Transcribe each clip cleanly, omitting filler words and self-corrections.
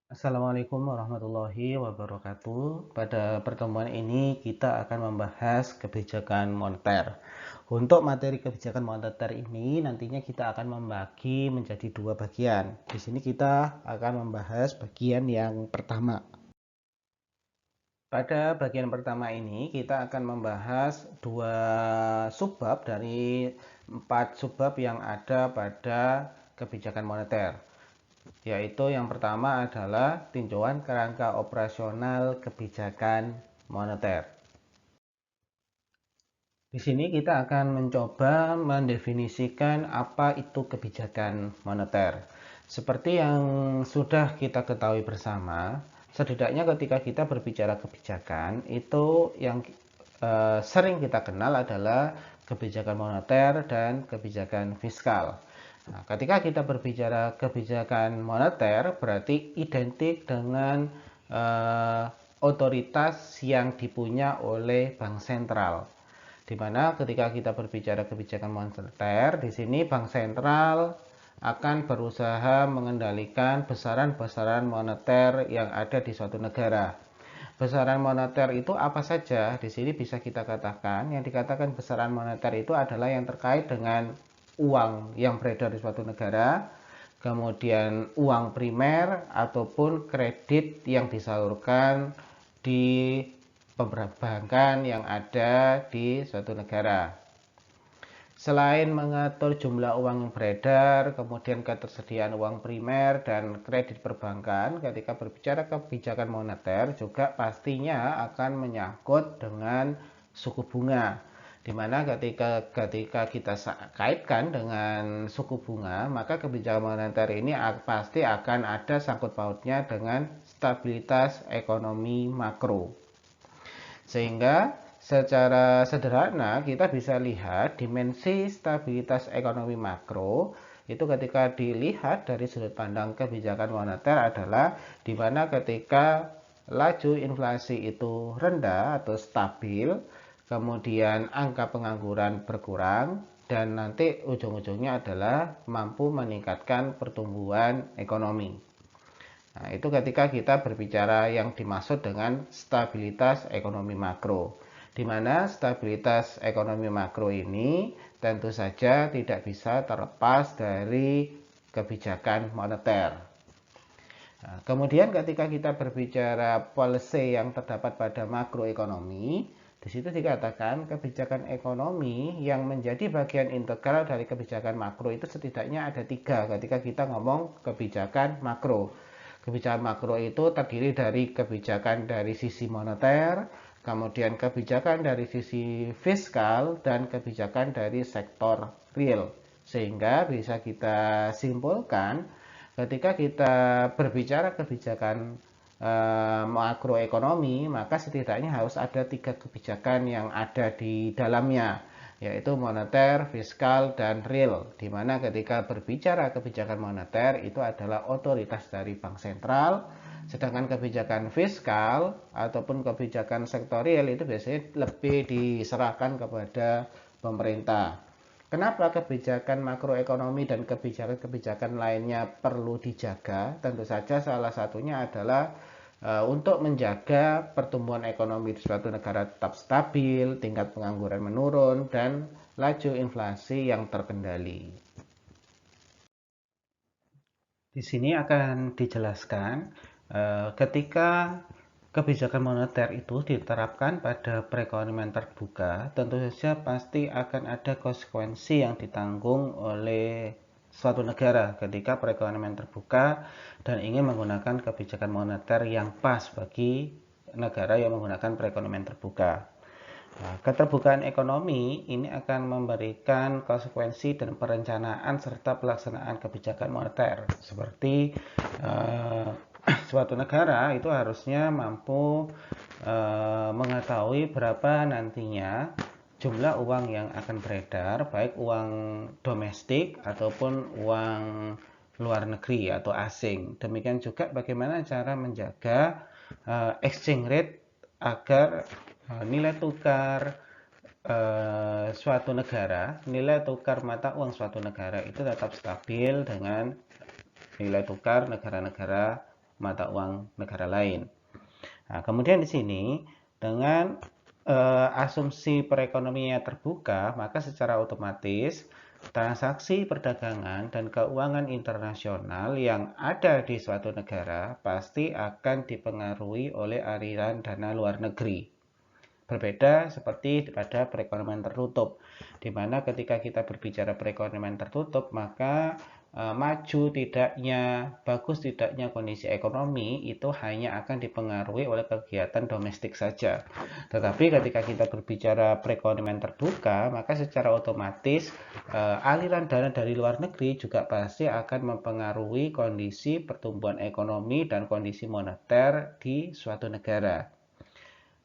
Assalamualaikum warahmatullahi wabarakatuh. Pada pertemuan ini kita akan membahas kebijakan moneter. Untuk materi kebijakan moneter ini nantinya kita akan membagi menjadi dua bagian. Di sini kita akan membahas bagian yang pertama. Pada bagian pertama ini kita akan membahas dua subbab dari 4 subbab yang ada pada kebijakan moneter. Yaitu yang pertama adalah tinjauan kerangka operasional kebijakan moneter. Di sini kita akan mencoba mendefinisikan apa itu kebijakan moneter. Seperti yang sudah kita ketahui bersama, setidaknya ketika kita berbicara kebijakan, itu yang sering kita kenal adalah kebijakan moneter dan kebijakan fiskal. Nah, ketika kita berbicara kebijakan moneter, berarti identik dengan otoritas yang dipunya oleh bank sentral. Di mana ketika kita berbicara kebijakan moneter, di sini bank sentral akan berusaha mengendalikan besaran-besaran moneter yang ada di suatu negara. Besaran moneter itu apa saja? Di sini bisa kita katakan, yang dikatakan besaran moneter itu adalah yang terkait dengan uang yang beredar di suatu negara, kemudian uang primer ataupun kredit yang disalurkan di perbankan yang ada di suatu negara. Selain mengatur jumlah uang yang beredar, kemudian ketersediaan uang primer dan kredit perbankan, ketika berbicara kebijakan moneter juga pastinya akan menyangkut dengan suku bunga. Di mana ketika kita kaitkan dengan suku bunga, maka kebijakan moneter ini pasti akan ada sangkut pautnya dengan stabilitas ekonomi makro. Sehingga secara sederhana kita bisa lihat dimensi stabilitas ekonomi makro itu ketika dilihat dari sudut pandang kebijakan moneter adalah di mana ketika laju inflasi itu rendah atau stabil, kemudian angka pengangguran berkurang, dan nanti ujung-ujungnya adalah mampu meningkatkan pertumbuhan ekonomi. Nah, itu ketika kita berbicara yang dimaksud dengan stabilitas ekonomi makro. Di mana stabilitas ekonomi makro ini tentu saja tidak bisa terlepas dari kebijakan moneter. Nah, kemudian ketika kita berbicara policy yang terdapat pada makroekonomi, di situ dikatakan kebijakan ekonomi yang menjadi bagian integral dari kebijakan makro itu setidaknya ada 3 ketika kita ngomong kebijakan makro. Kebijakan makro itu terdiri dari kebijakan dari sisi moneter, kemudian kebijakan dari sisi fiskal, dan kebijakan dari sektor real. Sehingga bisa kita simpulkan ketika kita berbicara kebijakan makroekonomi, maka setidaknya harus ada 3 kebijakan yang ada di dalamnya, yaitu moneter, fiskal, dan real. Di mana ketika berbicara kebijakan moneter itu adalah otoritas dari bank sentral, sedangkan kebijakan fiskal ataupun kebijakan sektorial itu biasanya lebih diserahkan kepada pemerintah. Kenapa kebijakan makroekonomi dan kebijakan-kebijakan lainnya perlu dijaga? Tentu saja salah satunya adalah untuk menjaga pertumbuhan ekonomi di suatu negara tetap stabil, tingkat pengangguran menurun, dan laju inflasi yang terkendali. Di sini akan dijelaskan ketika kebijakan moneter itu diterapkan pada perekonomian terbuka, tentu saja pasti akan ada konsekuensi yang ditanggung oleh suatu negara ketika perekonomian terbuka dan ingin menggunakan kebijakan moneter yang pas bagi negara yang menggunakan perekonomian terbuka. Nah, keterbukaan ekonomi ini akan memberikan konsekuensi dan perencanaan serta pelaksanaan kebijakan moneter. Seperti suatu negara itu harusnya mampu mengetahui berapa nantinya jumlah uang yang akan beredar, baik uang domestik ataupun uang luar negeri atau asing. Demikian juga bagaimana cara menjaga exchange rate agar nilai tukar suatu negara, nilai tukar mata uang suatu negara itu tetap stabil dengan nilai tukar negara-negara mata uang negara lain. Nah, kemudian di sini dengan asumsi perekonomian terbuka, maka secara otomatis transaksi perdagangan dan keuangan internasional yang ada di suatu negara pasti akan dipengaruhi oleh aliran dana luar negeri. Berbeda seperti pada perekonomian tertutup, di mana ketika kita berbicara perekonomian tertutup, maka maju tidaknya, bagus tidaknya kondisi ekonomi itu hanya akan dipengaruhi oleh kegiatan domestik saja. Tetapi ketika kita berbicara perekonomian terbuka, maka secara otomatis aliran dana dari luar negeri juga pasti akan mempengaruhi kondisi pertumbuhan ekonomi dan kondisi moneter di suatu negara.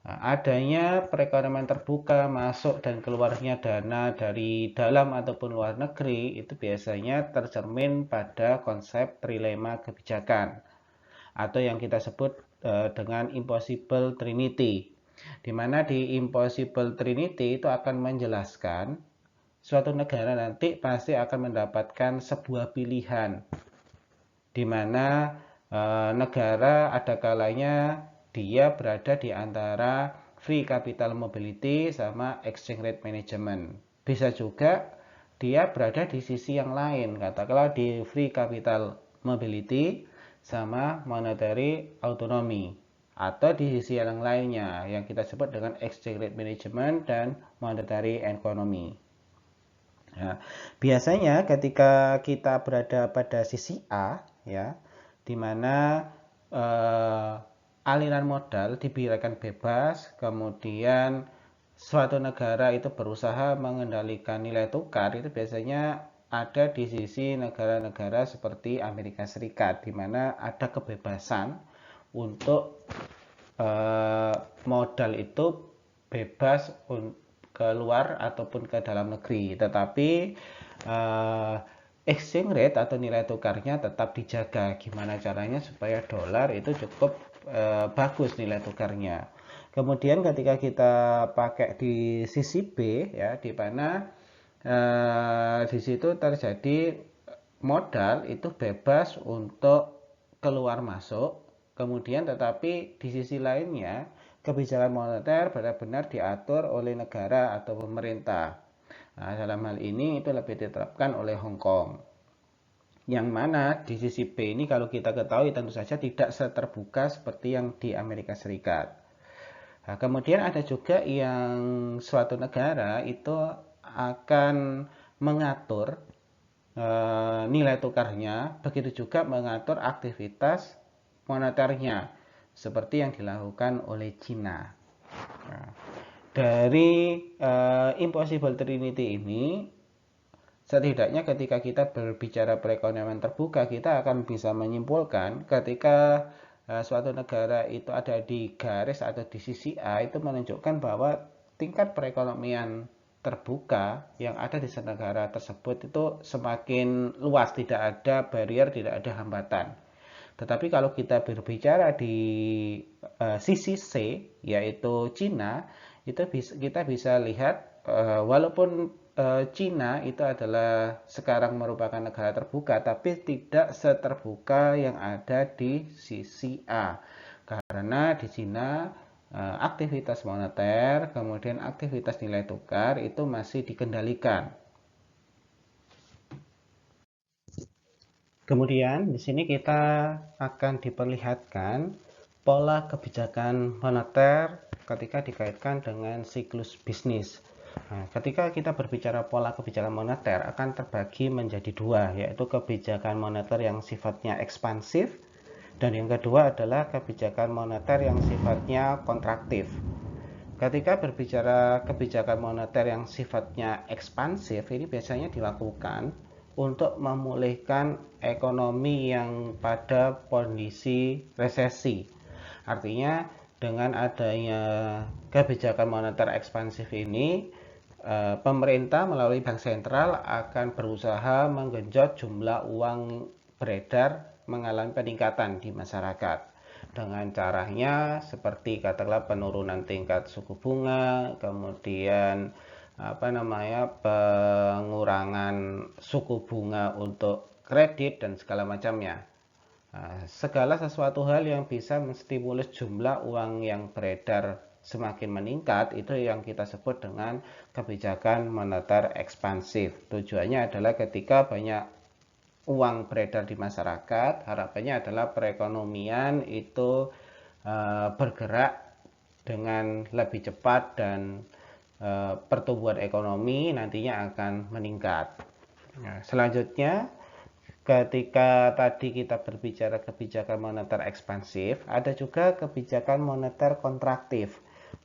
Adanya perekonomian terbuka, masuk dan keluarnya dana dari dalam ataupun luar negeri itu biasanya tercermin pada konsep trilema kebijakan atau yang kita sebut dengan Impossible Trinity, di mana di Impossible Trinity itu akan menjelaskan suatu negara nanti pasti akan mendapatkan sebuah pilihan, di mana negara ada kalanya dia berada di antara free capital mobility sama exchange rate management. Bisa juga dia berada di sisi yang lain, katakanlah di free capital mobility sama monetary autonomy, atau di sisi yang lainnya yang kita sebut dengan exchange rate management dan monetary economy. Ya, biasanya ketika kita berada pada sisi A, ya, di mana aliran modal dibiarkan bebas, kemudian suatu negara itu berusaha mengendalikan nilai tukar, itu biasanya ada di sisi negara-negara seperti Amerika Serikat, di mana ada kebebasan untuk modal itu bebas keluar ataupun ke dalam negeri, tetapi exchange rate atau nilai tukarnya tetap dijaga. Gimana caranya supaya dolar itu cukup bagus nilai tukarnya. Kemudian ketika kita pakai di sisi B, ya, di mana di situ terjadi modal itu bebas untuk keluar masuk, kemudian tetapi di sisi lainnya kebijakan moneter benar-benar diatur oleh negara atau pemerintah. Nah, dalam hal ini itu lebih diterapkan oleh Hong Kong. Yang mana di sisi B ini kalau kita ketahui tentu saja tidak seterbuka seperti yang di Amerika Serikat. Nah, kemudian ada juga yang suatu negara itu akan mengatur nilai tukarnya, begitu juga mengatur aktivitas moneternya, seperti yang dilakukan oleh Cina. Nah, dari Impossible Trinity ini, setidaknya ketika kita berbicara perekonomian terbuka, kita akan bisa menyimpulkan ketika suatu negara itu ada di garis atau di sisi A, itu menunjukkan bahwa tingkat perekonomian terbuka yang ada di negara tersebut itu semakin luas, tidak ada barrier, tidak ada hambatan. Tetapi kalau kita berbicara di sisi C, yaitu Cina, itu kita bisa lihat walaupun Cina itu adalah sekarang merupakan negara terbuka, tapi tidak seterbuka yang ada di sisi A. Karena di Cina aktivitas moneter, kemudian aktivitas nilai tukar itu masih dikendalikan. Kemudian di sini kita akan diperlihatkan pola kebijakan moneter ketika dikaitkan dengan siklus bisnis. Nah, ketika kita berbicara pola kebijakan moneter akan terbagi menjadi dua, yaitu kebijakan moneter yang sifatnya ekspansif dan yang kedua adalah kebijakan moneter yang sifatnya kontraktif. Ketika berbicara kebijakan moneter yang sifatnya ekspansif, ini biasanya dilakukan untuk memulihkan ekonomi yang pada kondisi resesi. Artinya dengan adanya kebijakan moneter ekspansif ini, pemerintah melalui bank sentral akan berusaha menggenjot jumlah uang beredar mengalami peningkatan di masyarakat dengan caranya seperti katakanlah penurunan tingkat suku bunga, kemudian pengurangan suku bunga untuk kredit dan segala macamnya. Nah, segala sesuatu hal yang bisa menstimulus jumlah uang yang beredar semakin meningkat itu yang kita sebut dengan kebijakan moneter ekspansif. Tujuannya adalah ketika banyak uang beredar di masyarakat, harapannya adalah perekonomian itu bergerak dengan lebih cepat dan pertumbuhan ekonomi nantinya akan meningkat. Nah, selanjutnya, ketika tadi kita berbicara kebijakan moneter ekspansif, ada juga kebijakan moneter kontraktif.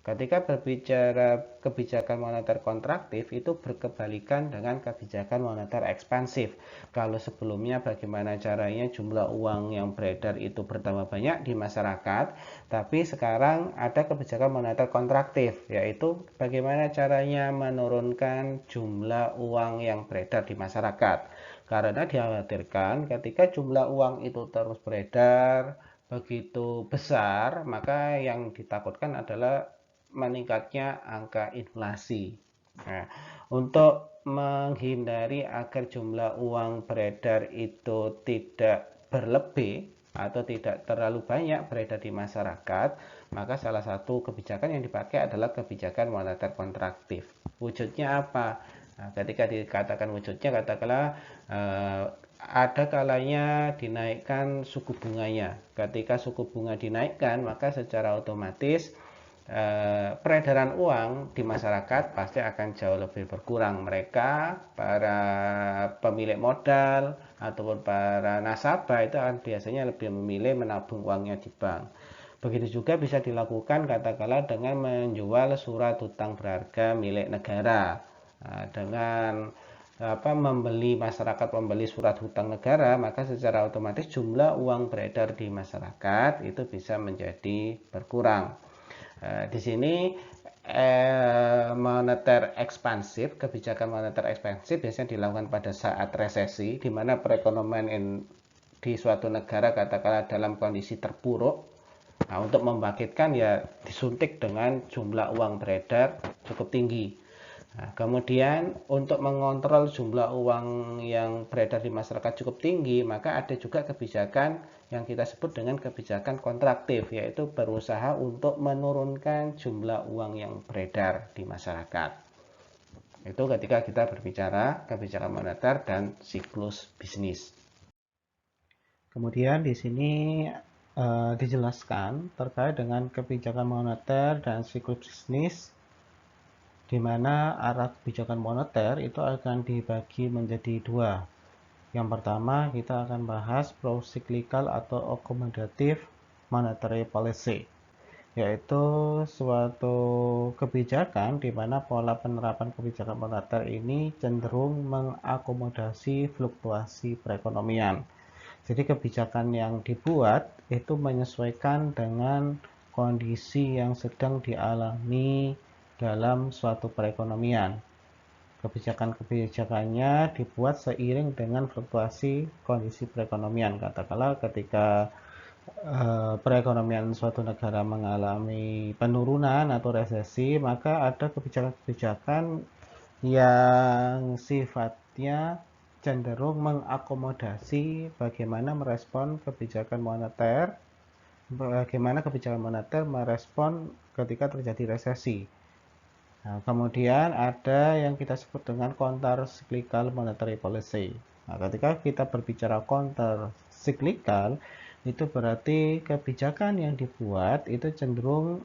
Ketika berbicara kebijakan moneter kontraktif, itu berkebalikan dengan kebijakan moneter ekspansif. Kalau sebelumnya bagaimana caranya jumlah uang yang beredar itu bertambah banyak di masyarakat, tapi sekarang ada kebijakan moneter kontraktif, yaitu bagaimana caranya menurunkan jumlah uang yang beredar di masyarakat. Karena dikhawatirkan ketika jumlah uang itu terus beredar begitu besar, maka yang ditakutkan adalah meningkatnya angka inflasi. Nah, untuk menghindari agar jumlah uang beredar itu tidak berlebih atau tidak terlalu banyak beredar di masyarakat, maka salah satu kebijakan yang dipakai adalah kebijakan moneter kontraktif. Wujudnya apa? Nah, ketika dikatakan wujudnya, katakanlah ada kalanya dinaikkan suku bunganya. Ketika suku bunga dinaikkan, maka secara otomatis peredaran uang di masyarakat pasti akan jauh lebih berkurang. Mereka, para pemilik modal ataupun para nasabah itu akan biasanya lebih memilih menabung uangnya di bank. Begitu juga bisa dilakukan katakanlah dengan menjual surat hutang berharga milik negara. Nah, dengan membeli masyarakat membeli surat hutang negara, maka secara otomatis jumlah uang beredar di masyarakat itu bisa menjadi berkurang. Di sini moneter ekspansif, kebijakan moneter ekspansif biasanya dilakukan pada saat resesi, di mana perekonomian di suatu negara katakanlah dalam kondisi terpuruk. Nah, untuk membangkitkan ya disuntik dengan jumlah uang beredar cukup tinggi. Nah, kemudian untuk mengontrol jumlah uang yang beredar di masyarakat cukup tinggi, maka ada juga kebijakan yang kita sebut dengan kebijakan kontraktif, yaitu berusaha untuk menurunkan jumlah uang yang beredar di masyarakat. Itu ketika kita berbicara kebijakan moneter dan siklus bisnis. Kemudian di sini dijelaskan terkait dengan kebijakan moneter dan siklus bisnis, di mana arah kebijakan moneter itu akan dibagi menjadi dua. Yang pertama, kita akan bahas pro-cyclical atau accommodative monetary policy, yaitu suatu kebijakan di mana pola penerapan kebijakan moneter ini cenderung mengakomodasi fluktuasi perekonomian. Jadi kebijakan yang dibuat itu menyesuaikan dengan kondisi yang sedang dialami dalam suatu perekonomian. Kebijakan-kebijakannya dibuat seiring dengan fluktuasi kondisi perekonomian. Katakanlah ketika perekonomian suatu negara mengalami penurunan atau resesi, maka ada kebijakan-kebijakan yang sifatnya cenderung mengakomodasi bagaimana merespon kebijakan moneter, bagaimana kebijakan moneter merespon ketika terjadi resesi. Nah, kemudian ada yang kita sebut dengan counter cyclical monetary policy. Nah, ketika kita berbicara counter cyclical, itu berarti kebijakan yang dibuat itu cenderung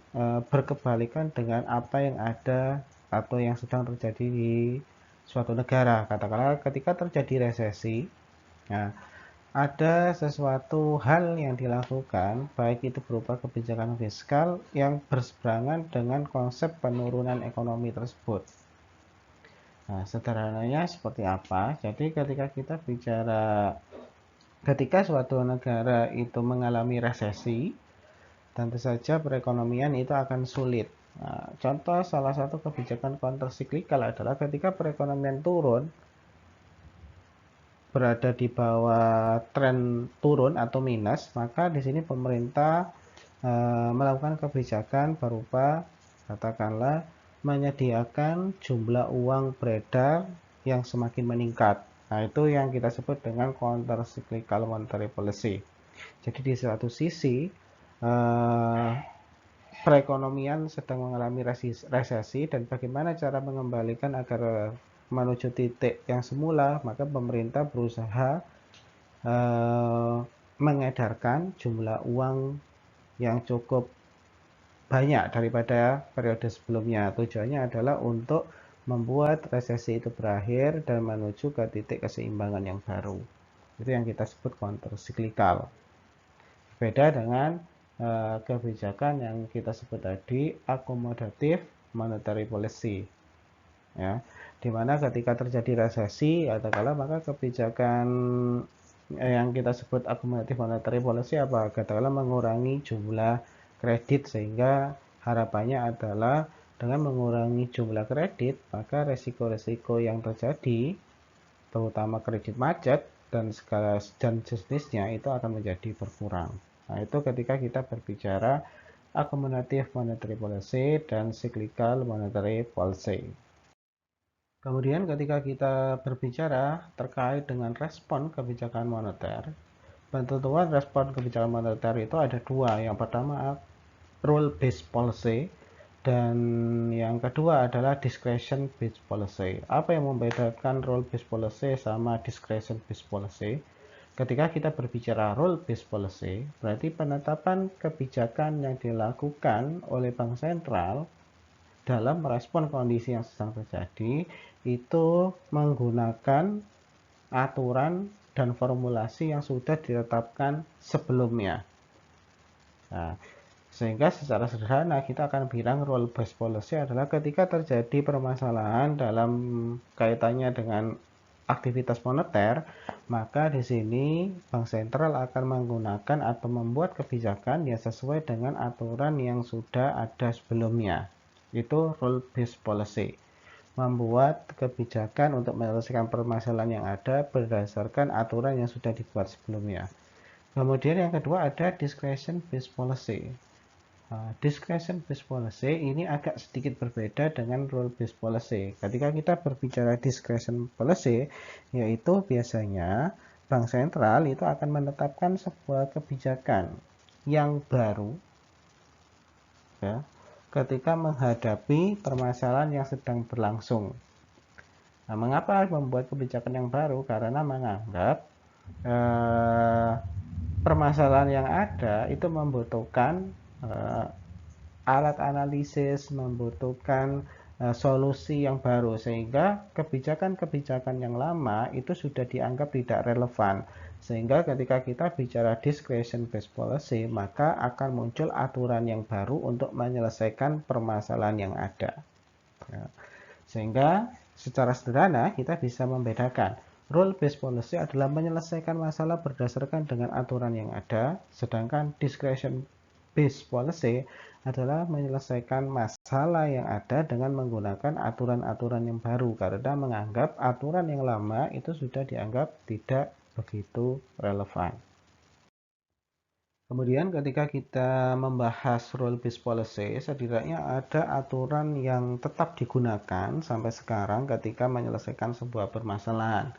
berkebalikan dengan apa yang ada atau yang sedang terjadi di suatu negara. Katakanlah ketika terjadi resesi, nah, ada sesuatu hal yang dilakukan, baik itu berupa kebijakan fiskal yang berseberangan dengan konsep penurunan ekonomi tersebut. Nah, sederhananya seperti apa? Jadi ketika kita bicara ketika suatu negara itu mengalami resesi, tentu saja perekonomian itu akan sulit. Nah, contoh salah satu kebijakan counter cyclical adalah ketika perekonomian turun, berada di bawah tren turun atau minus, maka di sini pemerintah melakukan kebijakan berupa katakanlah menyediakan jumlah uang beredar yang semakin meningkat. Nah, itu yang kita sebut dengan counter cyclical monetary policy. Jadi di satu sisi perekonomian sedang mengalami resesi dan bagaimana cara mengembalikan agar menuju titik yang semula, maka pemerintah berusaha mengedarkan jumlah uang yang cukup banyak daripada periode sebelumnya. Tujuannya adalah untuk membuat resesi itu berakhir dan menuju ke titik keseimbangan yang baru. Itu yang kita sebut counter cyclical. Beda dengan kebijakan yang kita sebut tadi accommodative monetary policy, ya, dimana ketika terjadi resesi atau kala maka kebijakan yang kita sebut accommodative monetary policy apa? Katakanlah mengurangi jumlah kredit, sehingga harapannya adalah dengan mengurangi jumlah kredit maka resiko-resiko yang terjadi terutama kredit macet dan segala dan jenisnya itu akan menjadi berkurang. Nah, itu ketika kita berbicara accommodative monetary policy dan cyclical monetary policy. Kemudian ketika kita berbicara terkait dengan respon kebijakan moneter, tentuan respon kebijakan moneter itu ada dua. Yang pertama rule based policy dan yang kedua adalah discretion based policy. Apa yang membedakan rule based policy sama discretion based policy? Ketika kita berbicara rule based policy, berarti penetapan kebijakan yang dilakukan oleh bank sentral dalam merespon kondisi yang sedang terjadi itu menggunakan aturan dan formulasi yang sudah ditetapkan sebelumnya. Nah, sehingga secara sederhana kita akan bilang rule based policy adalah ketika terjadi permasalahan dalam kaitannya dengan aktivitas moneter, maka di sini bank sentral akan menggunakan atau membuat kebijakan yang sesuai dengan aturan yang sudah ada sebelumnya. Itu rule based policy. Membuat kebijakan untuk menyelesaikan permasalahan yang ada berdasarkan aturan yang sudah dibuat sebelumnya. Kemudian yang kedua ada discretion based policy. Discretion based policy ini agak sedikit berbeda dengan rule based policy. Ketika kita berbicara discretion policy, yaitu biasanya bank sentral itu akan menetapkan sebuah kebijakan yang baru, ya, ketika menghadapi permasalahan yang sedang berlangsung. Nah, mengapa membuat kebijakan yang baru? Karena menganggap permasalahan yang ada itu membutuhkan alat analisis, membutuhkan solusi yang baru, sehingga kebijakan-kebijakan yang lama itu sudah dianggap tidak relevan. Sehingga ketika kita bicara discretion based policy, maka akan muncul aturan yang baru untuk menyelesaikan permasalahan yang ada. Ya. Sehingga secara sederhana kita bisa membedakan rule based policy adalah menyelesaikan masalah berdasarkan dengan aturan yang ada, sedangkan discretion based policy adalah menyelesaikan masalah yang ada dengan menggunakan aturan-aturan yang baru, karena menganggap aturan yang lama itu sudah dianggap tidak begitu relevan. Kemudian ketika kita membahas rule based policy, setidaknya ada aturan yang tetap digunakan sampai sekarang ketika menyelesaikan sebuah permasalahan.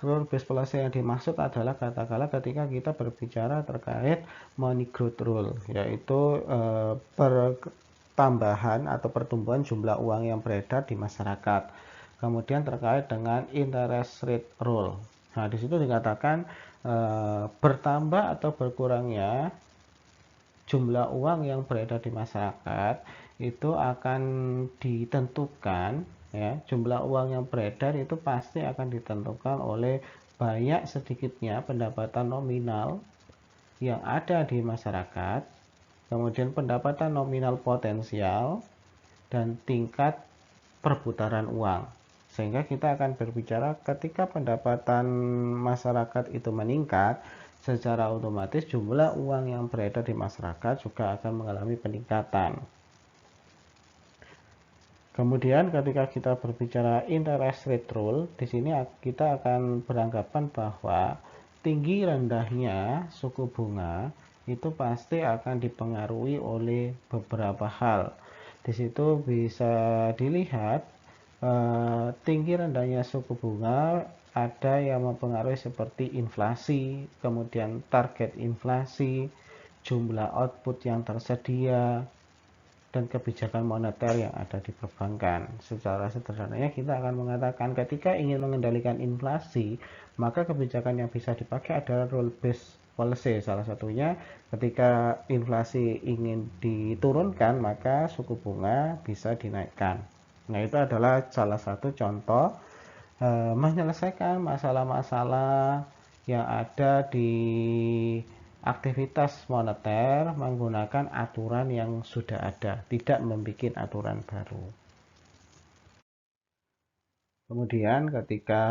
Rule based policy yang dimaksud adalah katakanlah ketika kita berbicara terkait money growth rule, yaitu pertambahan atau pertumbuhan jumlah uang yang beredar di masyarakat. Kemudian terkait dengan interest rate rule. Nah, di situ dikatakan bertambah atau berkurangnya jumlah uang yang beredar di masyarakat itu akan ditentukan, ya, jumlah uang yang beredar itu pasti akan ditentukan oleh banyak sedikitnya pendapatan nominal yang ada di masyarakat, kemudian pendapatan nominal potensial, dan tingkat perputaran uang. Sehingga kita akan berbicara ketika pendapatan masyarakat itu meningkat, secara otomatis jumlah uang yang beredar di masyarakat juga akan mengalami peningkatan. Kemudian ketika kita berbicara interest rate rule, di sini kita akan beranggapan bahwa tinggi rendahnya suku bunga itu pasti akan dipengaruhi oleh beberapa hal. Di situ bisa dilihat tinggi rendahnya suku bunga ada yang mempengaruhi seperti inflasi, kemudian target inflasi, jumlah output yang tersedia, dan kebijakan moneter yang ada di perbankan. Secara sederhananya kita akan mengatakan ketika ingin mengendalikan inflasi, maka kebijakan yang bisa dipakai adalah rule based policy. Salah satunya ketika inflasi ingin diturunkan, maka suku bunga bisa dinaikkan. Nah, itu adalah salah satu contoh menyelesaikan masalah-masalah yang ada di aktivitas moneter menggunakan aturan yang sudah ada, tidak membuat aturan baru. Kemudian ketika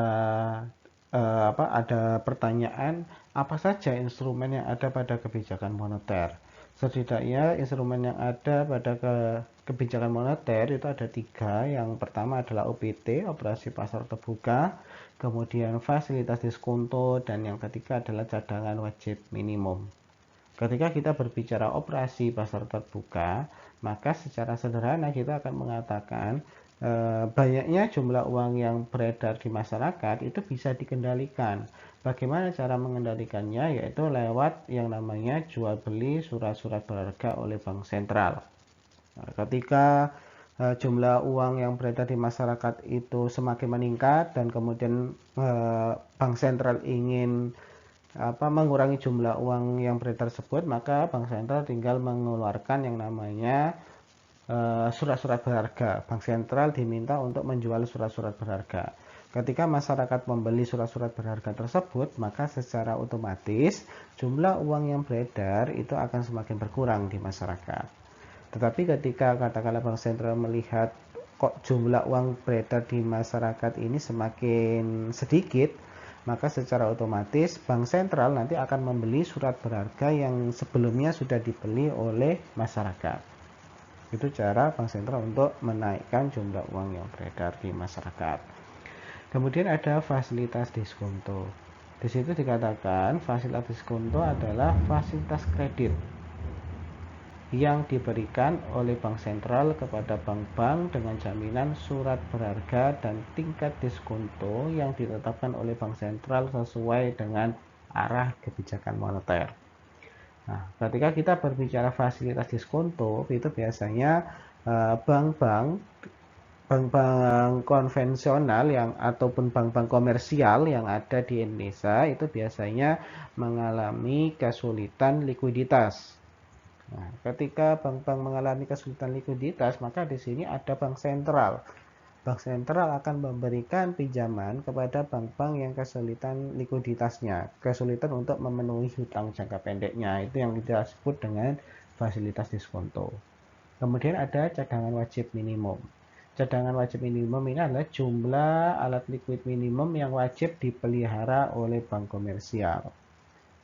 ada pertanyaan, apa saja instrumen yang ada pada kebijakan moneter? Setidaknya instrumen yang ada pada kebijakan moneter itu ada 3. Yang pertama adalah OPT, operasi pasar terbuka, kemudian fasilitas diskonto, dan yang ketiga adalah cadangan wajib minimum. Ketika kita berbicara operasi pasar terbuka, maka secara sederhana kita akan mengatakan banyaknya jumlah uang yang beredar di masyarakat itu bisa dikendalikan. Bagaimana cara mengendalikannya? Yaitu lewat yang namanya jual beli surat-surat berharga oleh bank sentral. Nah, ketika jumlah uang yang beredar di masyarakat itu semakin meningkat dan kemudian bank sentral ingin mengurangi jumlah uang yang beredar tersebut, maka bank sentral tinggal mengeluarkan yang namanya surat-surat berharga. Bank sentral diminta untuk menjual surat-surat berharga. Ketika masyarakat membeli surat-surat berharga tersebut, maka secara otomatis jumlah uang yang beredar itu akan semakin berkurang di masyarakat. Tetapi ketika katakanlah bank sentral melihat kok jumlah uang beredar di masyarakat ini semakin sedikit, maka secara otomatis bank sentral nanti akan membeli surat berharga yang sebelumnya sudah dibeli oleh masyarakat. Itu cara bank sentral untuk menaikkan jumlah uang yang beredar di masyarakat. Kemudian ada fasilitas diskonto. Di situ dikatakan fasilitas diskonto adalah fasilitas kredit yang diberikan oleh bank sentral kepada bank-bank dengan jaminan surat berharga dan tingkat diskonto yang ditetapkan oleh bank sentral sesuai dengan arah kebijakan moneter. Nah, ketika kita berbicara fasilitas diskonto, itu biasanya bank-bank konvensional yang ataupun bank-bank komersial yang ada di Indonesia itu biasanya mengalami kesulitan likuiditas. Nah, ketika bank-bank mengalami kesulitan likuiditas, maka di sini ada bank sentral. Bank sentral akan memberikan pinjaman kepada bank-bank yang kesulitan likuiditasnya, kesulitan untuk memenuhi hutang jangka pendeknya. Itu yang kita sebut dengan fasilitas diskonto. Kemudian ada cadangan wajib minimum. Cadangan wajib minimum ini adalah jumlah alat likuid minimum yang wajib dipelihara oleh bank komersial.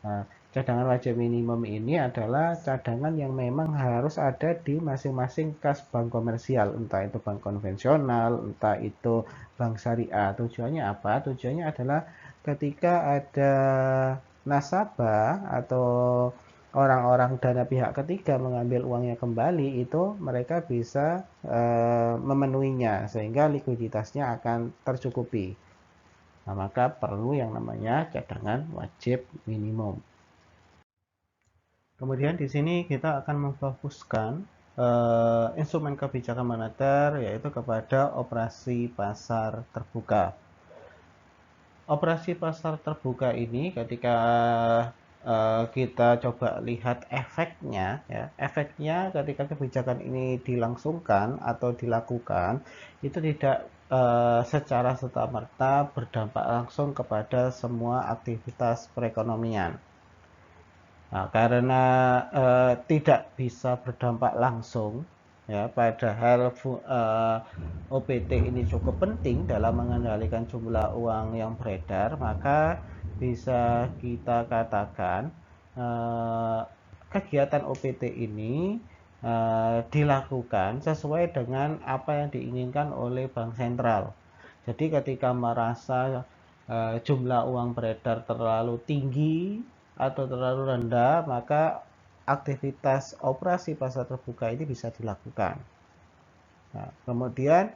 Nah, cadangan wajib minimum ini adalah cadangan yang memang harus ada di masing-masing kas bank komersial, entah itu bank konvensional, entah itu bank syariah. Tujuannya apa? Tujuannya adalah ketika ada nasabah atau orang-orang dana pihak ketiga mengambil uangnya kembali, itu mereka bisa memenuhinya sehingga likuiditasnya akan tercukupi. Nah, maka perlu yang namanya cadangan wajib minimum. Kemudian di sini kita akan memfokuskan instrumen kebijakan moneter yaitu kepada operasi pasar terbuka. Operasi pasar terbuka ini ketika kita coba lihat efeknya, ya, efeknya ketika kebijakan ini dilangsungkan atau dilakukan itu tidak secara serta-merta berdampak langsung kepada semua aktivitas perekonomian. Nah, karena tidak bisa berdampak langsung, ya, padahal OPT ini cukup penting dalam mengendalikan jumlah uang yang beredar, maka bisa kita katakan kegiatan OPT ini dilakukan sesuai dengan apa yang diinginkan oleh bank sentral. Jadi ketika merasa jumlah uang beredar terlalu tinggi atau terlalu rendah, maka aktivitas operasi pasar terbuka ini bisa dilakukan. Nah, kemudian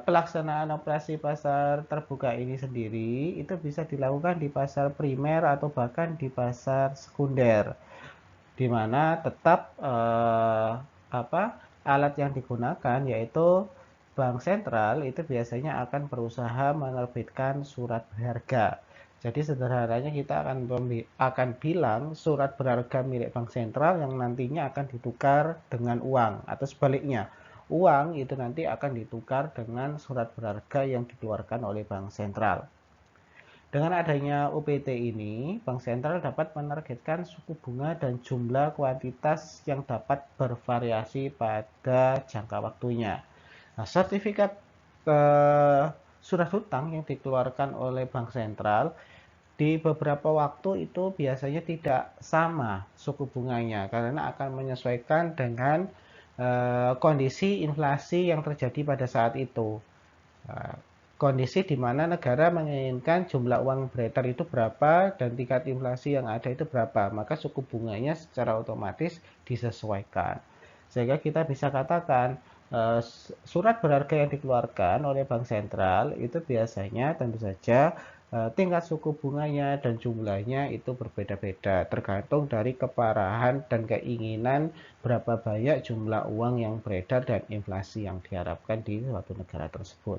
pelaksanaan operasi pasar terbuka ini sendiri itu bisa dilakukan di pasar primer atau bahkan di pasar sekunder, di mana tetap alat yang digunakan yaitu bank sentral itu biasanya akan berusaha menerbitkan surat berharga. Jadi sederhananya kita akan bilang surat berharga milik bank sentral yang nantinya akan ditukar dengan uang, atau sebaliknya uang itu nanti akan ditukar dengan surat berharga yang dikeluarkan oleh bank sentral. Dengan adanya UPT ini, bank sentral dapat menargetkan suku bunga dan jumlah kuantitas yang dapat bervariasi pada jangka waktunya. Nah, sertifikat surat hutang yang dikeluarkan oleh bank sentral di beberapa waktu itu biasanya tidak sama suku bunganya karena akan menyesuaikan dengan kondisi inflasi yang terjadi pada saat itu. Kondisi di mana negara menginginkan jumlah uang beredar itu berapa dan tingkat inflasi yang ada itu berapa, maka suku bunganya secara otomatis disesuaikan. Sehingga kita bisa katakan surat berharga yang dikeluarkan oleh bank sentral itu biasanya tentu saja tingkat suku bunganya dan jumlahnya itu berbeda-beda tergantung dari keparahan dan keinginan berapa banyak jumlah uang yang beredar dan inflasi yang diharapkan di suatu negara tersebut.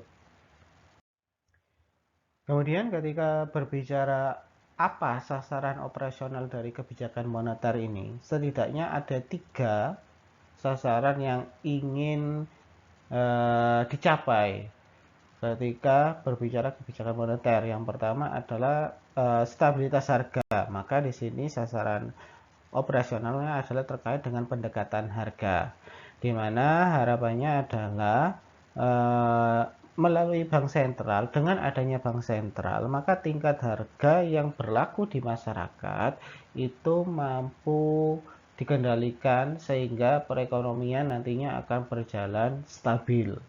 Kemudian ketika berbicara apa sasaran operasional dari kebijakan moneter ini, setidaknya ada 3 sasaran yang ingin dicapai ketika berbicara kebijakan moneter. Yang pertama adalah stabilitas harga. Maka di sini sasaran operasionalnya adalah terkait dengan pendekatan harga, di mana harapannya adalah melalui bank sentral, dengan adanya bank sentral, maka tingkat harga yang berlaku di masyarakat itu mampu dikendalikan sehingga perekonomian nantinya akan berjalan stabil.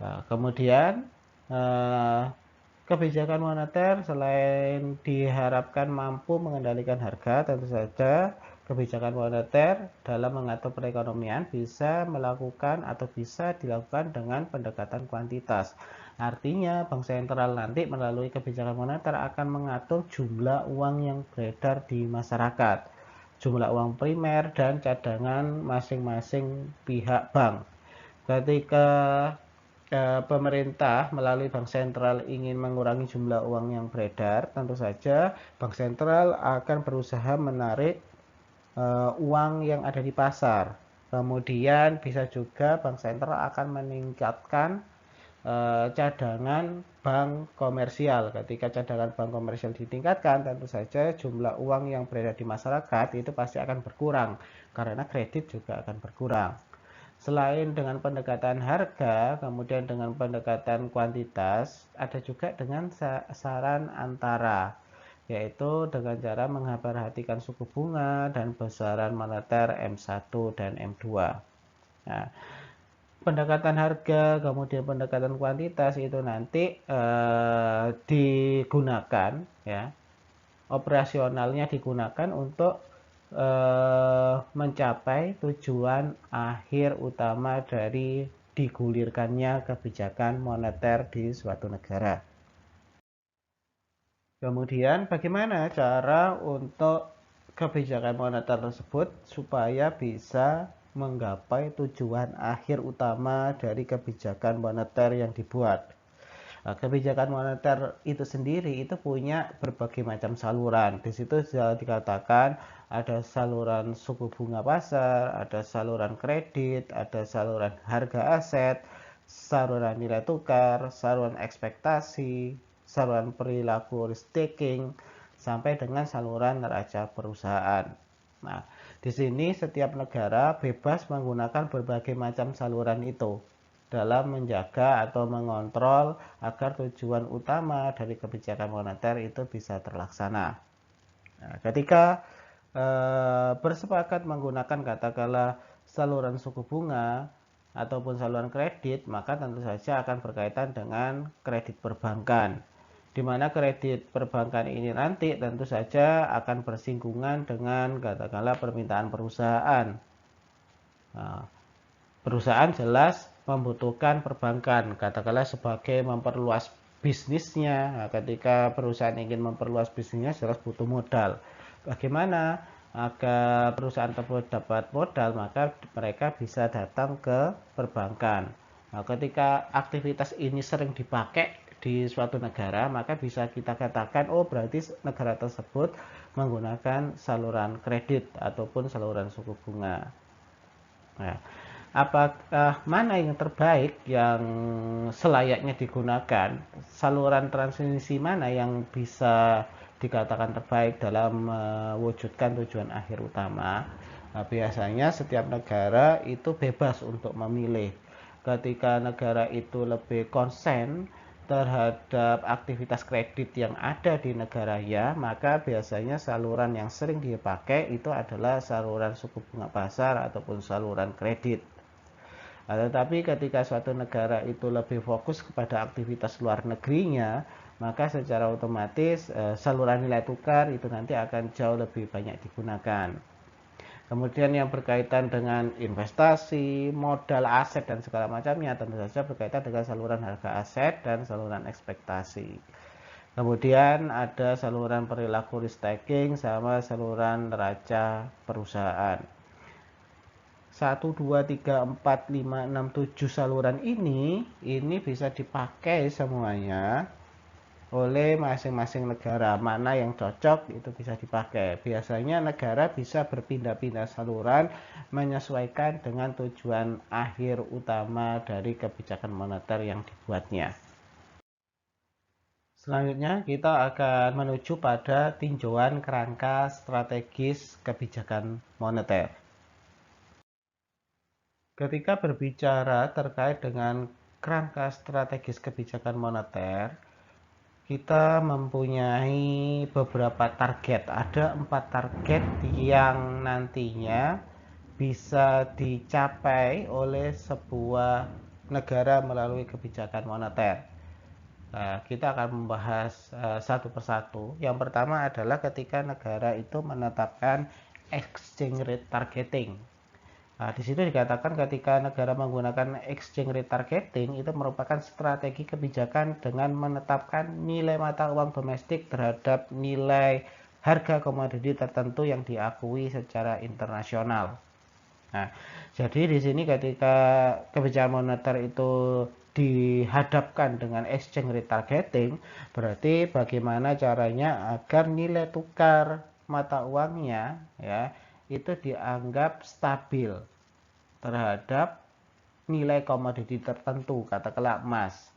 Nah, kemudian kebijakan moneter selain diharapkan mampu mengendalikan harga, tentu saja kebijakan moneter dalam mengatur perekonomian bisa melakukan atau bisa dilakukan dengan pendekatan kuantitas. Artinya, bank sentral nanti melalui kebijakan moneter akan mengatur jumlah uang yang beredar di masyarakat, jumlah uang primer dan cadangan masing-masing pihak bank. Ketika pemerintah melalui bank sentral ingin mengurangi jumlah uang yang beredar, tentu saja bank sentral akan berusaha menarik uang yang ada di pasar. Kemudian bisa juga bank sentral akan meningkatkan cadangan bank komersial. Ketika cadangan bank komersial ditingkatkan, tentu saja jumlah uang yang beredar di masyarakat itu pasti akan berkurang karena kredit juga akan berkurang. Selain dengan pendekatan harga, kemudian dengan pendekatan kuantitas, ada juga dengan sasaran antara, yaitu dengan cara memperhatikan suku bunga dan besaran moneter M1 dan M2. Nah, pendekatan harga, kemudian pendekatan kuantitas itu nanti digunakan, ya, operasionalnya digunakan untuk mencapai tujuan akhir utama dari digulirkannya kebijakan moneter di suatu negara. Kemudian bagaimana cara untuk kebijakan moneter tersebut supaya bisa menggapai tujuan akhir utama dari kebijakan moneter yang dibuat? Nah, kebijakan moneter itu sendiri itu punya berbagai macam saluran. Di situ sudah dikatakan ada saluran suku bunga pasar, ada saluran kredit, ada saluran harga aset, saluran nilai tukar, saluran ekspektasi, saluran perilaku risk taking, sampai dengan saluran neraca perusahaan. Nah, di sini setiap negara bebas menggunakan berbagai macam saluran itu dalam menjaga atau mengontrol agar tujuan utama dari kebijakan moneter itu bisa terlaksana. Nah, ketika bersepakat menggunakan katakanlah saluran suku bunga ataupun saluran kredit, maka tentu saja akan berkaitan dengan kredit perbankan, di mana kredit perbankan ini nanti tentu saja akan bersinggungan dengan katakanlah permintaan perusahaan. Nah, Perusahaan jelas membutuhkan perbankan, katakanlah sebagai memperluas bisnisnya. Nah, ketika perusahaan ingin memperluas bisnisnya, jelas butuh modal. Bagaimana agar perusahaan tersebut dapat modal? Maka mereka bisa datang ke perbankan. Nah, ketika aktivitas ini sering dipakai di suatu negara, maka bisa kita katakan, oh berarti negara tersebut menggunakan saluran kredit ataupun saluran suku bunga. Nah, apakah mana yang terbaik yang selayaknya digunakan? Saluran transmisi mana yang bisa dikatakan terbaik dalam mewujudkan tujuan akhir utama? Nah, biasanya setiap negara itu bebas untuk memilih. Ketika negara itu lebih konsen terhadap aktivitas kredit yang ada di negaranya, maka biasanya saluran yang sering dipakai itu adalah saluran suku bunga pasar ataupun saluran kredit. Tetapi ketika suatu negara itu lebih fokus kepada aktivitas luar negerinya, maka secara otomatis saluran nilai tukar itu nanti akan jauh lebih banyak digunakan. Kemudian yang berkaitan dengan investasi, modal, aset, dan segala macamnya tentu saja berkaitan dengan saluran harga aset dan saluran ekspektasi. Kemudian ada saluran perilaku risk taking sama saluran neraca perusahaan. 1, 2, 3, 4, 5, 6, 7 saluran ini bisa dipakai semuanya oleh masing-masing negara. Mana yang cocok itu bisa dipakai. Biasanya negara bisa berpindah-pindah saluran menyesuaikan dengan tujuan akhir utama dari kebijakan moneter yang dibuatnya. Selanjutnya kita akan menuju pada tinjauan kerangka strategis kebijakan moneter. Ketika berbicara terkait dengan kerangka strategis kebijakan moneter, kita mempunyai beberapa target. Ada 4 target yang nantinya bisa dicapai oleh sebuah negara melalui kebijakan moneter. Nah, kita akan membahas satu persatu. Yang pertama adalah ketika negara itu menetapkan exchange rate targeting. Nah, di situ dikatakan ketika negara menggunakan exchange rate targeting itu merupakan strategi kebijakan dengan menetapkan nilai mata uang domestik terhadap nilai harga komoditi tertentu yang diakui secara internasional. Nah, jadi di sini ketika kebijakan moneter itu dihadapkan dengan exchange rate targeting, berarti bagaimana caranya agar nilai tukar mata uangnya ya itu dianggap stabil terhadap nilai komoditi tertentu, katakanlah emas.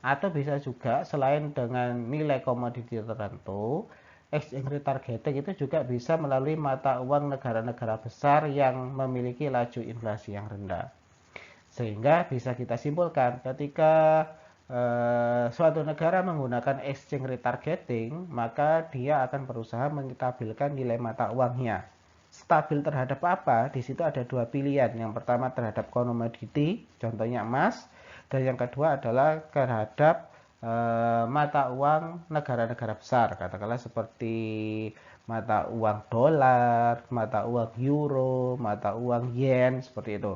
Atau bisa juga selain dengan nilai komoditi tertentu, exchange rate targeting itu juga bisa melalui mata uang negara-negara besar yang memiliki laju inflasi yang rendah. Sehingga bisa kita simpulkan ketika suatu negara menggunakan exchange rate targeting, maka dia akan berusaha menstabilkan nilai mata uangnya. Stabil terhadap apa? Di situ ada dua pilihan. Yang pertama terhadap komoditi, contohnya emas, dan yang kedua adalah terhadap mata uang negara-negara besar, katakanlah seperti mata uang dolar, mata uang euro, mata uang yen, seperti itu.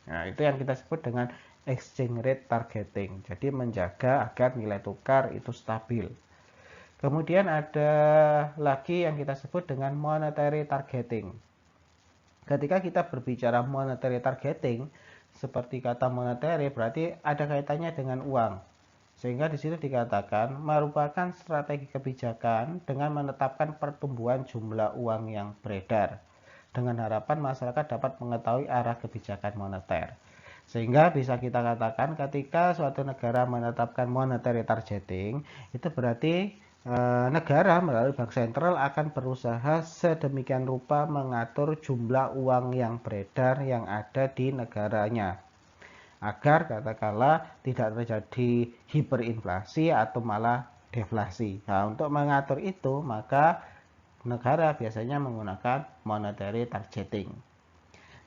Nah, itu yang kita sebut dengan exchange rate targeting. Jadi menjaga agar nilai tukar itu stabil. Kemudian ada lagi yang kita sebut dengan monetary targeting. Ketika kita berbicara monetary targeting, seperti kata monetary berarti ada kaitannya dengan uang. Sehingga di situ dikatakan merupakan strategi kebijakan dengan menetapkan pertumbuhan jumlah uang yang beredar dengan harapan masyarakat dapat mengetahui arah kebijakan moneter. Sehingga bisa kita katakan ketika suatu negara menetapkan monetary targeting, itu berarti negara melalui bank sentral akan berusaha sedemikian rupa mengatur jumlah uang yang beredar yang ada di negaranya agar katakanlah tidak terjadi hiperinflasi atau malah deflasi. Nah, untuk mengatur itu maka negara biasanya menggunakan monetary targeting.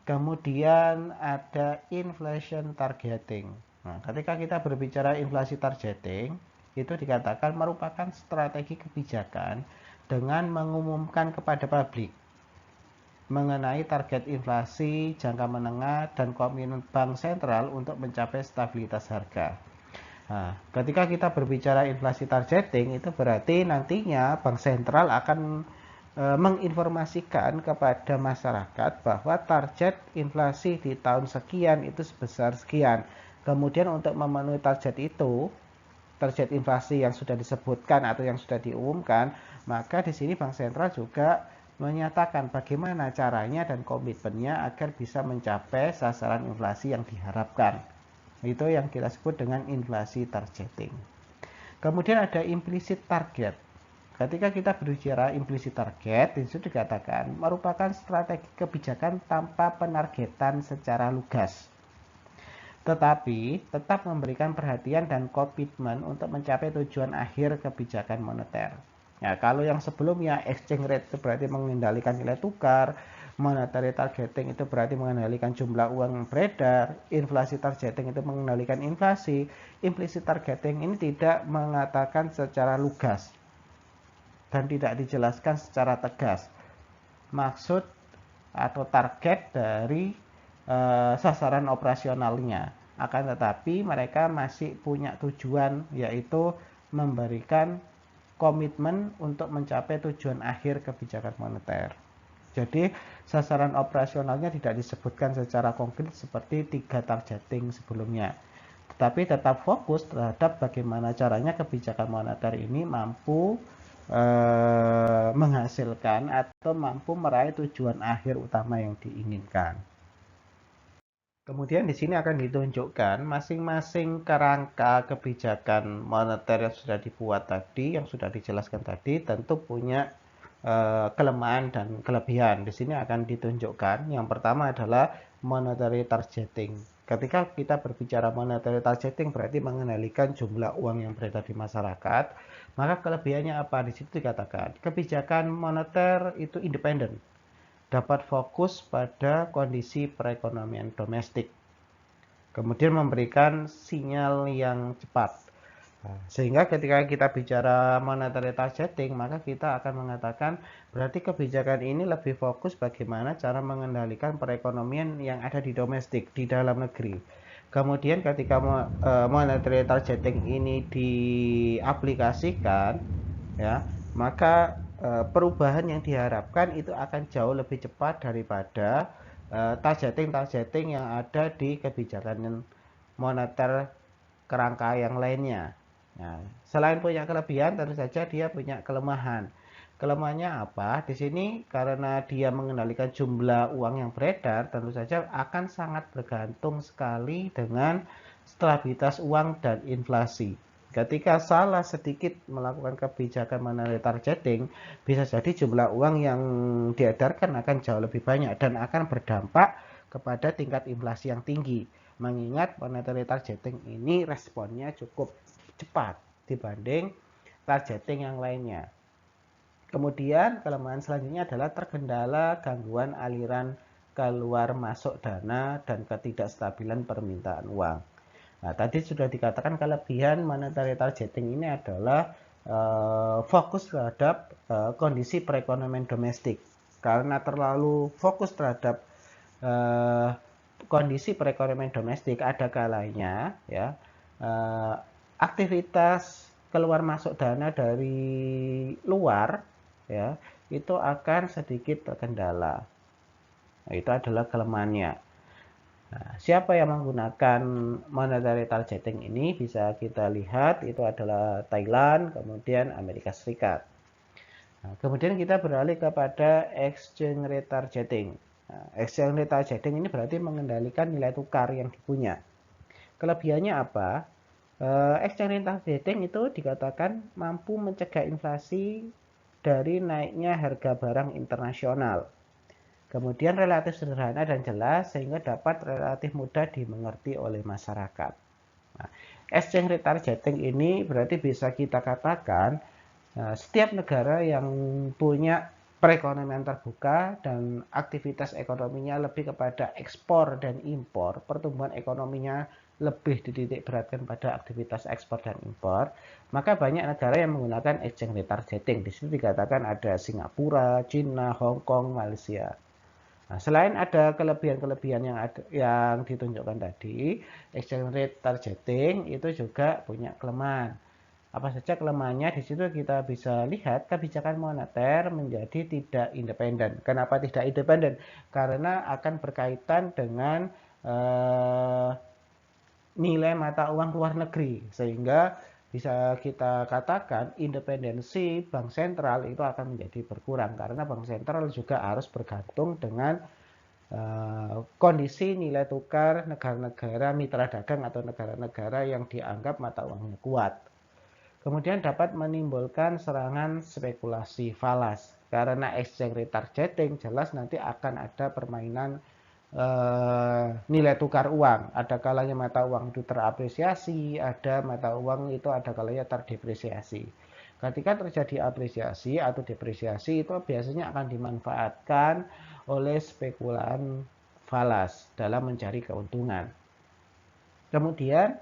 Kemudian ada inflation targeting. Nah, ketika kita berbicara inflasi targeting, itu dikatakan merupakan strategi kebijakan dengan mengumumkan kepada publik mengenai target inflasi jangka menengah dan komitmen bank sentral untuk mencapai stabilitas harga. Nah, ketika kita berbicara inflasi targeting, itu berarti nantinya bank sentral akan menginformasikan kepada masyarakat bahwa target inflasi di tahun sekian itu sebesar sekian. Kemudian untuk memenuhi target itu, target inflasi yang sudah disebutkan atau yang sudah diumumkan, maka di sini bank sentral juga menyatakan bagaimana caranya dan komitmennya agar bisa mencapai sasaran inflasi yang diharapkan. Itu yang kita sebut dengan inflasi targeting. Kemudian ada implicit target. Ketika kita berbicara implicit target, itu dikatakan merupakan strategi kebijakan tanpa penargetan secara lugas, tetapi tetap memberikan perhatian dan komitmen untuk mencapai tujuan akhir kebijakan moneter. Ya, kalau yang sebelumnya exchange rate itu berarti mengendalikan nilai tukar, monetary targeting itu berarti mengendalikan jumlah uang beredar, inflasi targeting itu mengendalikan inflasi, implicit targeting ini tidak mengatakan secara lugas dan tidak dijelaskan secara tegas maksud atau target dari sasaran operasionalnya. Akan tetapi mereka masih punya tujuan, yaitu memberikan komitmen untuk mencapai tujuan akhir kebijakan moneter. Jadi sasaran operasionalnya tidak disebutkan secara konkret seperti 3 targeting sebelumnya, tetapi tetap fokus terhadap bagaimana caranya kebijakan moneter ini mampu menghasilkan atau mampu meraih tujuan akhir utama yang diinginkan. Kemudian di sini akan ditunjukkan masing-masing kerangka kebijakan moneter yang sudah dibuat tadi, yang sudah dijelaskan tadi, tentu punya kelemahan dan kelebihan. Di sini akan ditunjukkan. Yang pertama adalah monetary targeting. Ketika kita berbicara monetary targeting berarti mengendalikan jumlah uang yang beredar di masyarakat. Maka kelebihannya apa? Di situ dikatakan kebijakan moneter itu independen, dapat fokus pada kondisi perekonomian domestik, kemudian memberikan sinyal yang cepat. Sehingga ketika kita bicara monetary targeting, maka kita akan mengatakan berarti kebijakan ini lebih fokus bagaimana cara mengendalikan perekonomian yang ada di domestik, di dalam negeri. Kemudian ketika monetary targeting ini diaplikasikan, ya, maka perubahan yang diharapkan itu akan jauh lebih cepat daripada targeting yang ada di kebijakan moneter kerangka yang lainnya. Nah, selain punya kelebihan, tentu saja dia punya kelemahan. Kelemahannya apa? Di sini karena dia mengendalikan jumlah uang yang beredar, tentu saja akan sangat bergantung sekali dengan stabilitas uang dan inflasi. Ketika salah sedikit melakukan kebijakan monetary targeting, bisa jadi jumlah uang yang diedarkan akan jauh lebih banyak dan akan berdampak kepada tingkat inflasi yang tinggi. Mengingat monetary targeting ini responnya cukup cepat dibanding targeting yang lainnya. Kemudian kelemahan selanjutnya adalah terkendala gangguan aliran keluar masuk dana dan ketidakstabilan permintaan uang. Nah, tadi sudah dikatakan kelebihan monetary targeting ini adalah fokus terhadap kondisi perekonomian domestik. Karena terlalu fokus terhadap kondisi perekonomian domestik, ada kalanya ya aktivitas keluar masuk dana dari luar ya itu akan sedikit terkendala. Nah, itu adalah kelemahannya. Nah, siapa yang menggunakan monetary targeting ini bisa kita lihat itu adalah Thailand, kemudian Amerika Serikat. Nah, kemudian kita beralih kepada exchange rate targeting. Nah, exchange rate targeting ini berarti mengendalikan nilai tukar yang dipunya. Kelebihannya apa? Exchange rate targeting itu dikatakan mampu mencegah inflasi dari naiknya harga barang internasional. Kemudian relatif sederhana dan jelas sehingga dapat relatif mudah dimengerti oleh masyarakat. Nah, exchange rate targeting ini berarti bisa kita katakan setiap negara yang punya perekonomian terbuka dan aktivitas ekonominya lebih kepada ekspor dan impor, pertumbuhan ekonominya lebih dititik beratkan pada aktivitas ekspor dan impor, maka banyak negara yang menggunakan exchange rate targeting. Di sini dikatakan ada Singapura, China, Hong Kong, Malaysia. Nah, selain ada kelebihan-kelebihan yang ditunjukkan tadi, exchange rate targeting itu juga punya kelemahan. Apa saja kelemahannya? Di situ kita bisa lihat kebijakan moneter menjadi tidak independen. Kenapa tidak independen? Karena akan berkaitan dengan nilai mata uang luar negeri, sehingga bisa kita katakan independensi bank sentral itu akan menjadi berkurang karena bank sentral juga harus bergantung dengan kondisi nilai tukar negara-negara mitra dagang atau negara-negara yang dianggap mata uangnya kuat. Kemudian dapat menimbulkan serangan spekulasi falas karena exchange rate targeting jelas nanti akan ada permainan nilai tukar uang. Ada kalanya mata uang itu terapresiasi, ada mata uang itu ada kalanya terdepresiasi. Ketika terjadi apresiasi atau depresiasi itu biasanya akan dimanfaatkan oleh spekulan falas dalam mencari keuntungan. Kemudian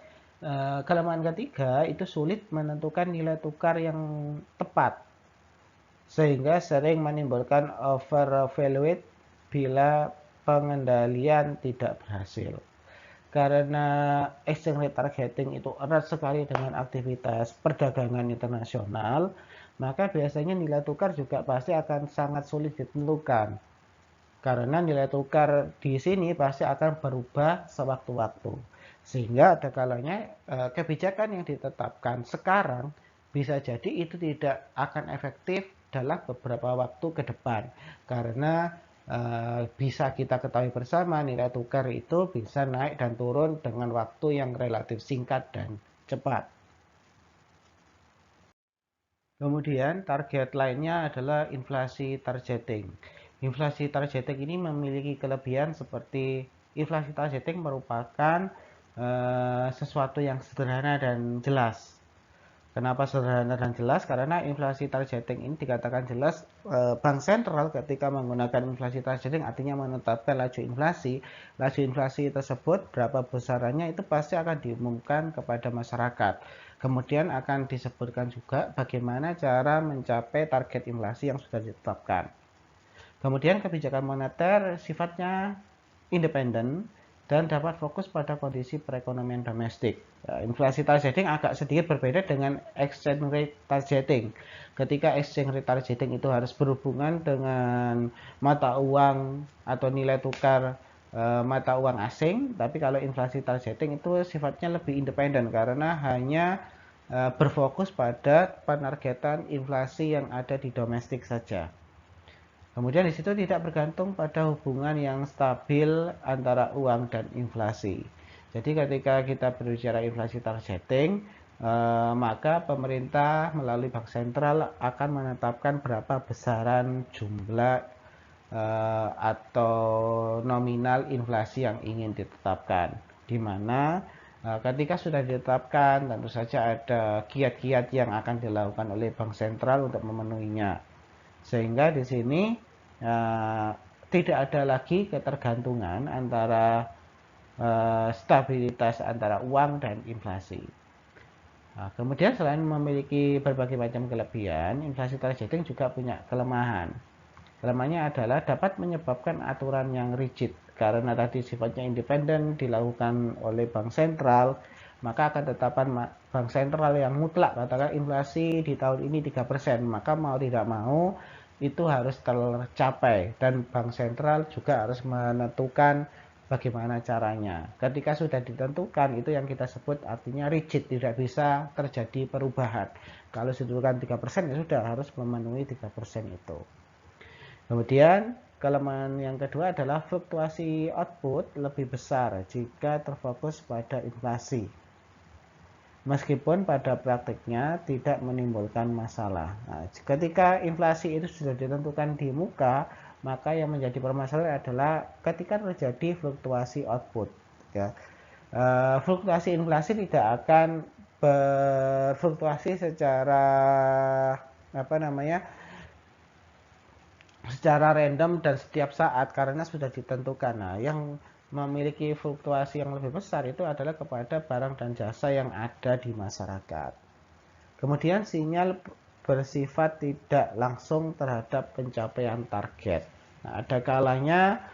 kelemahan ketiga itu sulit menentukan nilai tukar yang tepat, sehingga sering menimbulkan overvalued bila pengendalian tidak berhasil. Karena exchange rate targeting itu erat sekali dengan aktivitas perdagangan internasional, maka biasanya nilai tukar juga pasti akan sangat sulit ditentukan. Karena nilai tukar di sini pasti akan berubah sewaktu-waktu. Sehingga ada kalanya kebijakan yang ditetapkan sekarang bisa jadi itu tidak akan efektif dalam beberapa waktu ke depan. Karena bisa kita ketahui bersama nilai tukar itu bisa naik dan turun dengan waktu yang relatif singkat dan cepat. Kemudian target lainnya adalah inflasi targeting. Inflasi targeting ini memiliki kelebihan seperti inflasi targeting merupakan sesuatu yang sederhana dan jelas. Kenapa sederhana dan jelas? Karena inflasi targeting ini dikatakan jelas bank sentral ketika menggunakan inflasi targeting artinya menetapkan laju inflasi. Laju inflasi tersebut berapa besarannya itu pasti akan diumumkan kepada masyarakat. Kemudian akan disebutkan juga bagaimana cara mencapai target inflasi yang sudah ditetapkan. Kemudian kebijakan moneter sifatnya independen dan dapat fokus pada kondisi perekonomian domestik. Inflasi targeting agak sedikit berbeda dengan exchange rate targeting. Ketika exchange rate targeting itu harus berhubungan dengan mata uang atau nilai tukar mata uang asing, tapi kalau inflasi targeting itu sifatnya lebih independen karena hanya berfokus pada penargetan inflasi yang ada di domestik saja. Kemudian di situ tidak bergantung pada hubungan yang stabil antara uang dan inflasi. Jadi ketika kita berbicara inflasi targeting, maka pemerintah melalui bank sentral akan menetapkan berapa besaran jumlah atau nominal inflasi yang ingin ditetapkan. Di mana ketika sudah ditetapkan, tentu saja ada kiat-kiat yang akan dilakukan oleh bank sentral untuk memenuhinya. Sehingga di sini tidak ada lagi ketergantungan antara stabilitas antara uang dan inflasi. Nah, kemudian selain memiliki berbagai macam kelebihan, inflasi targeting juga punya kelemahan. Kelemahannya adalah dapat menyebabkan aturan yang rigid karena tadi sifatnya independen dilakukan oleh bank sentral, maka akan tetapan bank sentral yang mutlak katakan inflasi di tahun ini 3%, maka mau tidak mau itu harus tercapai dan bank sentral juga harus menentukan bagaimana caranya. Ketika sudah ditentukan itu yang kita sebut artinya rigid, tidak bisa terjadi perubahan. Kalau ditentukan 3% ya sudah harus memenuhi 3% itu. Kemudian kelemahan yang kedua adalah fluktuasi output lebih besar jika terfokus pada inflasi. Meskipun pada praktiknya tidak menimbulkan masalah. Nah, ketika inflasi itu sudah ditentukan di muka, maka yang menjadi permasalahan adalah ketika terjadi fluktuasi output. Ya. Fluktuasi inflasi tidak akan berfluktuasi secara secara random dan setiap saat karena sudah ditentukan. Nah, yang memiliki fluktuasi yang lebih besar itu adalah kepada barang dan jasa yang ada di masyarakat. Kemudian sinyal bersifat tidak langsung terhadap pencapaian target. Nah, ada kalanya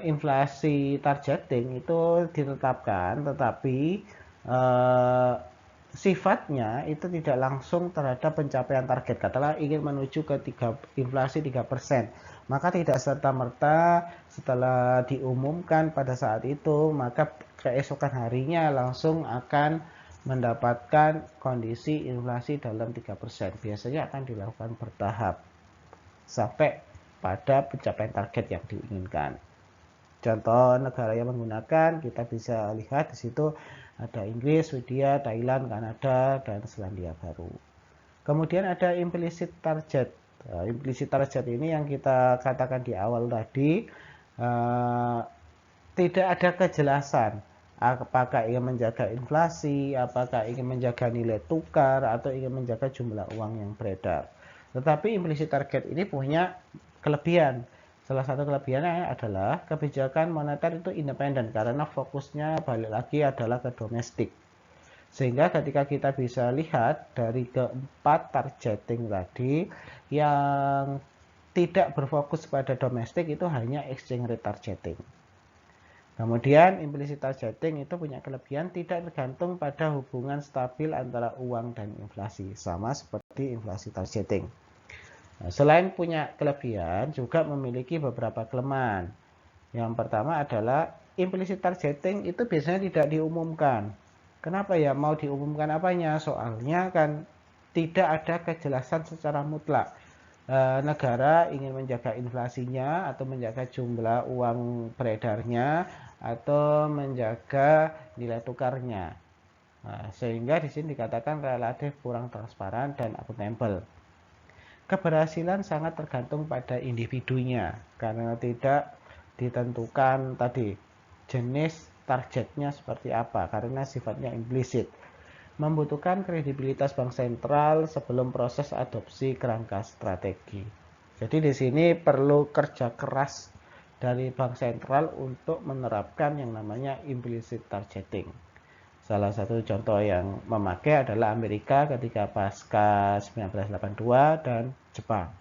inflasi targeting itu ditetapkan, tetapi eh, sifatnya itu tidak langsung terhadap pencapaian target. Katakanlah ingin menuju ke inflasi 3%, maka tidak serta-merta setelah diumumkan pada saat itu, maka keesokan harinya langsung akan mendapatkan kondisi inflasi dalam 3%. Biasanya akan dilakukan bertahap sampai pada pencapaian target yang diinginkan. Contoh negara yang menggunakan, kita bisa lihat di situ ada Inggris, Swedia, Thailand, Kanada, dan Selandia Baru. Kemudian ada implicit target. Implicit target ini yang kita katakan di awal tadi, tidak ada kejelasan apakah ingin menjaga inflasi, apakah ingin menjaga nilai tukar, atau ingin menjaga jumlah uang yang beredar. Tetapi implicit target ini punya kelebihan. Salah satu kelebihannya adalah kebijakan moneter itu independen karena fokusnya balik lagi adalah ke domestik. Sehingga ketika kita bisa lihat dari keempat targeting tadi, yang tidak berfokus pada domestik itu hanya exchange rate targeting. Kemudian implicit targeting itu punya kelebihan tidak tergantung pada hubungan stabil antara uang dan inflasi, sama seperti inflasi targeting. Nah, selain punya kelebihan, juga memiliki beberapa kelemahan. Yang pertama adalah implicit targeting itu biasanya tidak diumumkan. Kenapa ya mau diumumkan apanya? Soalnya kan tidak ada kejelasan secara mutlak. Negara ingin menjaga inflasinya atau menjaga jumlah uang beredarnya atau menjaga nilai tukarnya. Nah, sehingga di sini dikatakan relatif kurang transparan dan akuntabel. Keberhasilan sangat tergantung pada individunya karena tidak ditentukan tadi jenis targetnya seperti apa karena sifatnya implisit. Membutuhkan kredibilitas bank sentral sebelum proses adopsi kerangka strategi. Jadi di sini perlu kerja keras dari bank sentral untuk menerapkan yang namanya implicit targeting. Salah satu contoh yang memakai adalah Amerika ketika pasca 1982 dan Jepang.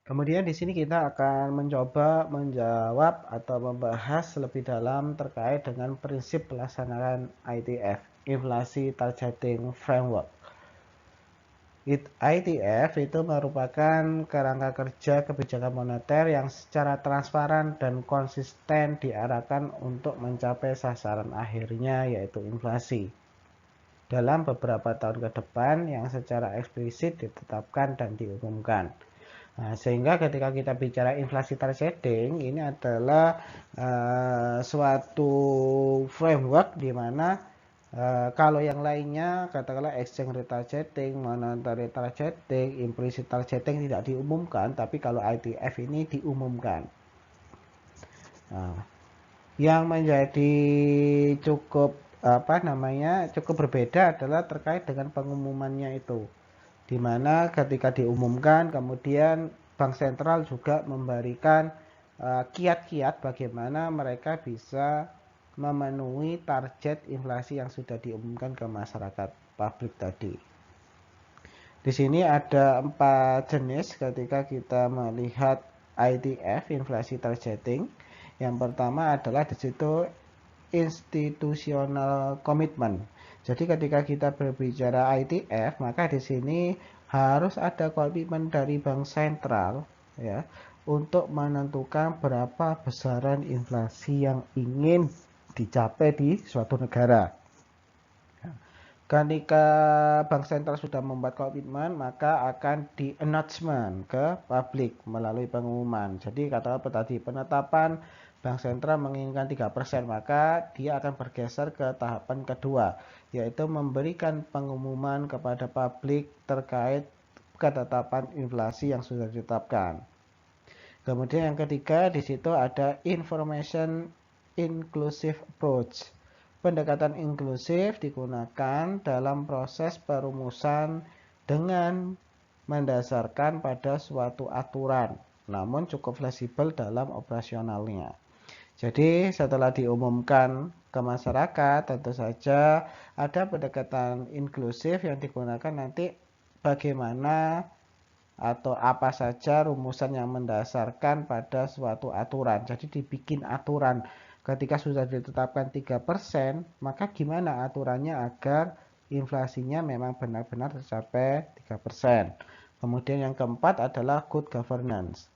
Kemudian di sini kita akan mencoba menjawab atau membahas lebih dalam terkait dengan prinsip pelaksanaan ITF, Inflasi Targeting Framework. ITF itu merupakan kerangka kerja kebijakan moneter yang secara transparan dan konsisten diarahkan untuk mencapai sasaran akhirnya yaitu inflasi dalam beberapa tahun ke depan yang secara eksplisit ditetapkan dan diumumkan. Nah, sehingga ketika kita bicara inflasi targeting ini adalah suatu framework di mana kalau yang lainnya katakanlah exchange rate targeting, monetary targeting, implicit targeting tidak diumumkan, tapi kalau ITF ini diumumkan. Nah, yang menjadi cukup cukup berbeda adalah terkait dengan pengumumannya itu, di mana ketika diumumkan kemudian bank sentral juga memberikan kiat-kiat bagaimana mereka bisa memenuhi target inflasi yang sudah diumumkan ke masyarakat publik tadi. Di sini ada 4 jenis ketika kita melihat ITF, inflasi targeting. Yang pertama adalah di situ institutional commitment. Jadi ketika kita berbicara ITF, maka di sini harus ada komitmen dari bank sentral ya untuk menentukan berapa besaran inflasi yang ingin dicapai di suatu negara. Ketika bank sentral sudah membuat komitmen, maka akan di-announcement ke publik melalui pengumuman. Jadi kata apa tadi, penetapan bank sentral menginginkan 3%, maka dia akan bergeser ke tahapan kedua, yaitu memberikan pengumuman kepada publik terkait ketetapan inflasi yang sudah ditetapkan. Kemudian yang ketiga, di situ ada information inclusive approach. Pendekatan inklusif digunakan dalam proses perumusan dengan mendasarkan pada suatu aturan, namun cukup fleksibel dalam operasionalnya. Jadi setelah diumumkan ke masyarakat, tentu saja ada pendekatan inklusif yang digunakan nanti bagaimana atau apa saja rumusan yang mendasarkan pada suatu aturan. Jadi dibikin aturan. Ketika sudah ditetapkan 3%, maka gimana aturannya agar inflasinya memang benar-benar tercapai 3%. Kemudian yang keempat adalah good governance.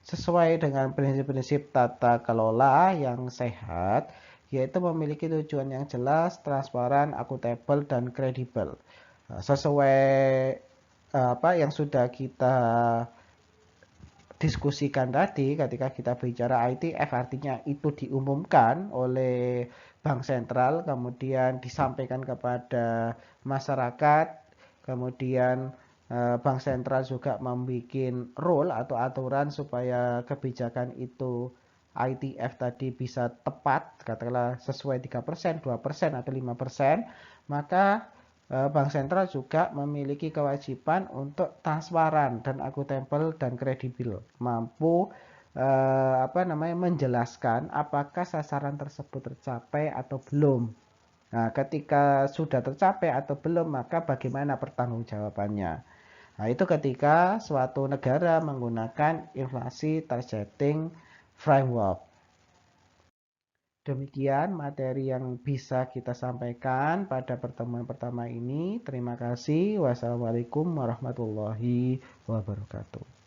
Sesuai dengan prinsip-prinsip tata kelola yang sehat, yaitu memiliki tujuan yang jelas, transparan, akuntabel, dan kredibel. Sesuai apa yang sudah kita diskusikan tadi, ketika kita bicara ITF, artinya itu diumumkan oleh Bank Sentral, kemudian disampaikan kepada masyarakat, kemudian Bank Sentral juga membuat rule atau aturan supaya kebijakan itu ITF tadi bisa tepat, katakanlah sesuai 3%, 2%, atau 5%, maka Bank Sentral juga memiliki kewajiban untuk transparan dan akuntabel dan kredibel, mampu menjelaskan apakah sasaran tersebut tercapai atau belum. Nah, ketika sudah tercapai atau belum, maka bagaimana pertanggungjawabannya. Nah, itu ketika suatu negara menggunakan inflasi targeting framework. Demikian materi yang bisa kita sampaikan pada pertemuan pertama ini. Terima kasih. Wassalamualaikum warahmatullahi wabarakatuh.